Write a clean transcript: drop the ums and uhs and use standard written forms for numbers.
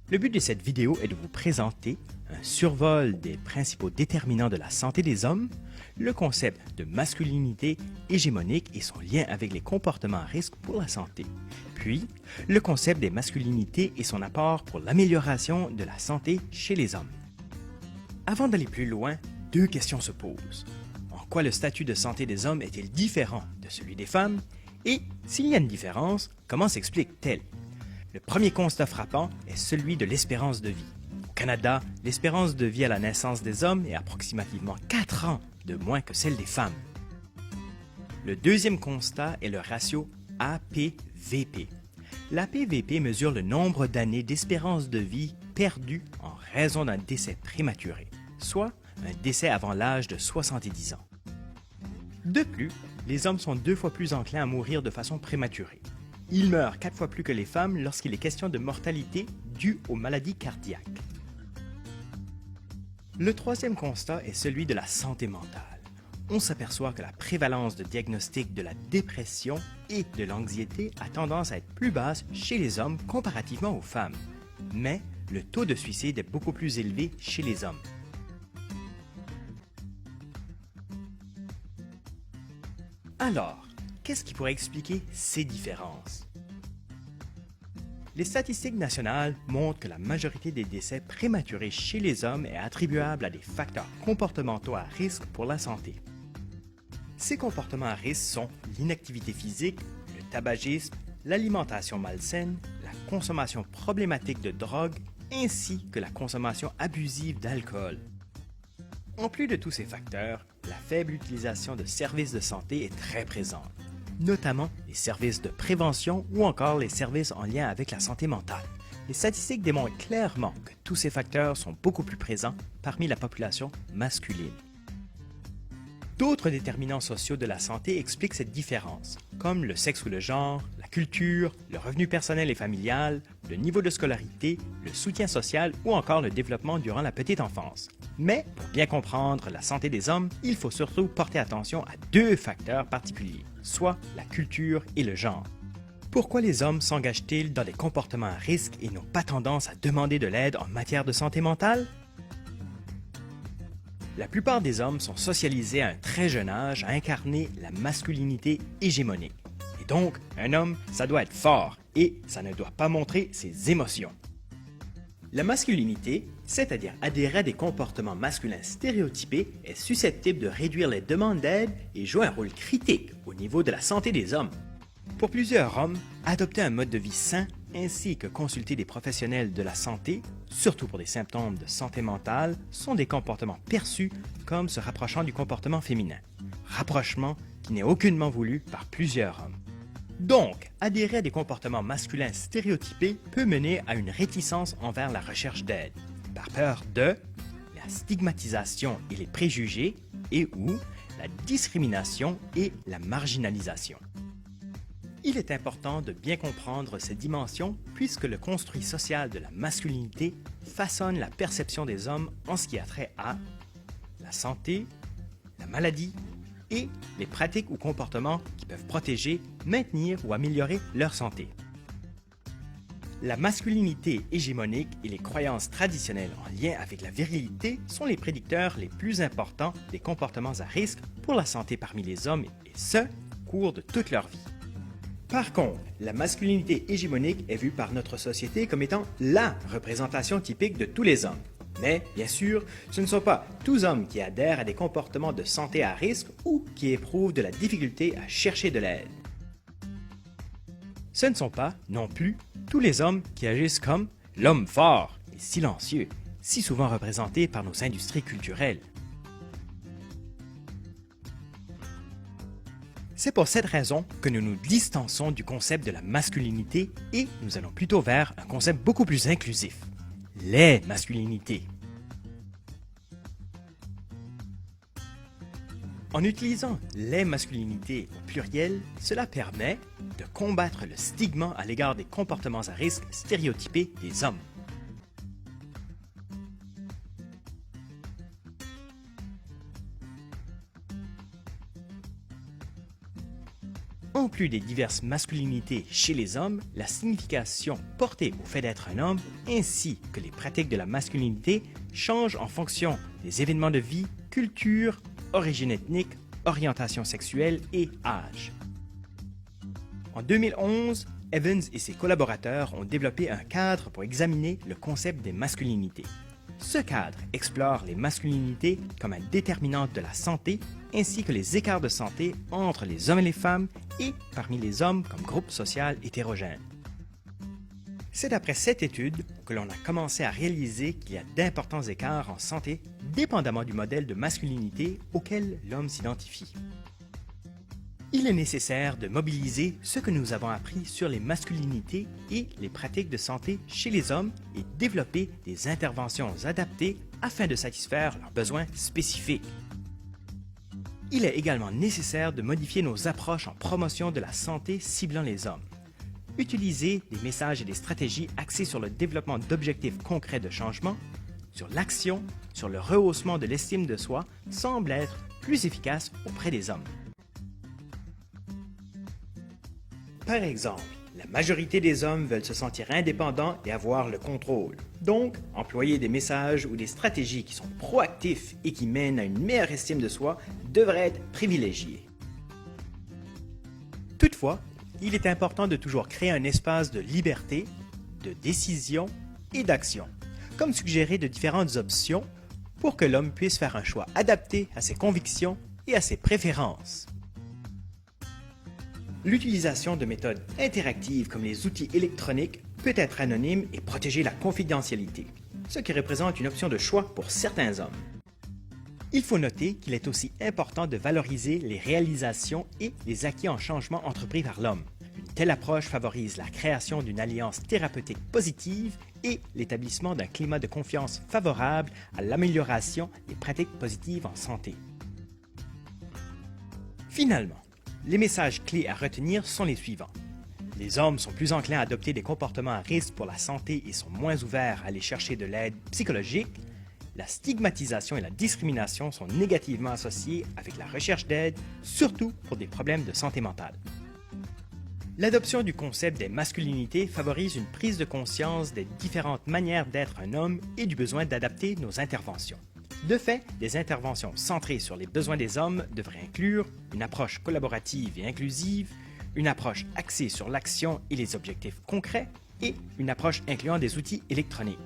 Le but de cette vidéo est de vous présenter un survol des principaux déterminants de la santé des hommes, le concept de masculinité hégémonique et son lien avec les comportements à risque pour la santé, puis le concept des masculinités et son apport pour l'amélioration de la santé chez les hommes. Avant d'aller plus loin, deux questions se posent. En quoi le statut de santé des hommes est-il différent de celui des femmes? Et s'il y a une différence, comment s'explique-t-elle? Le premier constat frappant est celui de l'espérance de vie. Au Canada, l'espérance de vie à la naissance des hommes est approximativement 4 ans de moins que celle des femmes. Le deuxième constat est le ratio APVP. L'APVP mesure le nombre d'années d'espérance de vie perdues en raison d'un décès prématuré, soit un décès avant l'âge de 70 ans. De plus, les hommes sont 2 fois plus enclins à mourir de façon prématurée. Ils meurent 4 fois plus que les femmes lorsqu'il est question de mortalité due aux maladies cardiaques. Le troisième constat est celui de la santé mentale. On s'aperçoit que la prévalence de diagnostics de la dépression et de l'anxiété a tendance à être plus basse chez les hommes comparativement aux femmes. Mais le taux de suicide est beaucoup plus élevé chez les hommes. Alors, qu'est-ce qui pourrait expliquer ces différences? Les statistiques nationales montrent que la majorité des décès prématurés chez les hommes est attribuable à des facteurs comportementaux à risque pour la santé. Ces comportements à risque sont l'inactivité physique, le tabagisme, l'alimentation malsaine, la consommation problématique de drogue ainsi que la consommation abusive d'alcool. En plus de tous ces facteurs, la faible utilisation de services de santé est très présente, notamment les services de prévention ou encore les services en lien avec la santé mentale. Les statistiques démontrent clairement que tous ces facteurs sont beaucoup plus présents parmi la population masculine. D'autres déterminants sociaux de la santé expliquent cette différence, comme le sexe ou le genre, la culture, le revenu personnel et familial, le niveau de scolarité, le soutien social ou encore le développement durant la petite enfance. Mais pour bien comprendre la santé des hommes, il faut surtout porter attention à 2 facteurs particuliers, soit la culture et le genre. Pourquoi les hommes s'engagent-ils dans des comportements à risque et n'ont pas tendance à demander de l'aide en matière de santé mentale? La plupart des hommes sont socialisés à un très jeune âge à incarner la masculinité hégémonique. Et donc, un homme, ça doit être fort et ça ne doit pas montrer ses émotions. La masculinité, c'est-à-dire adhérer à des comportements masculins stéréotypés, est susceptible de réduire les demandes d'aide et jouer un rôle critique au niveau de la santé des hommes. Pour plusieurs hommes, adopter un mode de vie sain ainsi que consulter des professionnels de la santé, surtout pour des symptômes de santé mentale, sont des comportements perçus comme se rapprochant du comportement féminin. Rapprochement qui n'est aucunement voulu par plusieurs hommes. Donc, adhérer à des comportements masculins stéréotypés peut mener à une réticence envers la recherche d'aide, par peur de la stigmatisation et les préjugés et ou la discrimination et la marginalisation. Il est important de bien comprendre ces dimensions puisque le construit social de la masculinité façonne la perception des hommes en ce qui a trait à la santé, la maladie et les pratiques ou comportements qui peuvent protéger, maintenir ou améliorer leur santé. La masculinité hégémonique et les croyances traditionnelles en lien avec la virilité sont les prédicteurs les plus importants des comportements à risque pour la santé parmi les hommes et ce, au cours de toute leur vie. Par contre, la masculinité hégémonique est vue par notre société comme étant la représentation typique de tous les hommes. Mais, bien sûr, ce ne sont pas tous hommes qui adhèrent à des comportements de santé à risque ou qui éprouvent de la difficulté à chercher de l'aide. Ce ne sont pas, non plus, tous les hommes qui agissent comme l'homme fort et silencieux, si souvent représenté par nos industries culturelles. C'est pour cette raison que nous nous distançons du concept de la masculinité et nous allons plutôt vers un concept beaucoup plus inclusif, les masculinités. En utilisant les masculinités au pluriel, cela permet de combattre le stigma à l'égard des comportements à risque stéréotypés des hommes. En plus des diverses masculinités chez les hommes, la signification portée au fait d'être un homme ainsi que les pratiques de la masculinité changent en fonction des événements de vie, culture, origine ethnique, orientation sexuelle et âge. En 2011, Evans et ses collaborateurs ont développé un cadre pour examiner le concept des masculinités. Ce cadre explore les masculinités comme un déterminant de la santé ainsi que les écarts de santé entre les hommes et les femmes et parmi les hommes comme groupe social hétérogène. C'est après cette étude que l'on a commencé à réaliser qu'il y a d'importants écarts en santé dépendamment du modèle de masculinité auquel l'homme s'identifie. Il est nécessaire de mobiliser ce que nous avons appris sur les masculinités et les pratiques de santé chez les hommes et développer des interventions adaptées afin de satisfaire leurs besoins spécifiques. Il est également nécessaire de modifier nos approches en promotion de la santé ciblant les hommes. Utiliser des messages et des stratégies axées sur le développement d'objectifs concrets de changement, sur l'action, sur le rehaussement de l'estime de soi semble être plus efficace auprès des hommes. Par exemple, la majorité des hommes veulent se sentir indépendants et avoir le contrôle. Donc, employer des messages ou des stratégies qui sont proactifs et qui mènent à une meilleure estime de soi devrait être privilégié. Toutefois, il est important de toujours créer un espace de liberté, de décision et d'action, comme suggéré de différentes options pour que l'homme puisse faire un choix adapté à ses convictions et à ses préférences. L'utilisation de méthodes interactives comme les outils électroniques peut être anonyme et protéger la confidentialité, ce qui représente une option de choix pour certains hommes. Il faut noter qu'il est aussi important de valoriser les réalisations et les acquis en changement entrepris par l'homme. Une telle approche favorise la création d'une alliance thérapeutique positive et l'établissement d'un climat de confiance favorable à l'amélioration des pratiques positives en santé. Finalement, les messages clés à retenir sont les suivants. Les hommes sont plus enclins à adopter des comportements à risque pour la santé et sont moins ouverts à aller chercher de l'aide psychologique. La stigmatisation et la discrimination sont négativement associées avec la recherche d'aide, surtout pour des problèmes de santé mentale. L'adoption du concept des masculinités favorise une prise de conscience des différentes manières d'être un homme et du besoin d'adapter nos interventions. De fait, des interventions centrées sur les besoins des hommes devraient inclure une approche collaborative et inclusive, une approche axée sur l'action et les objectifs concrets et une approche incluant des outils électroniques.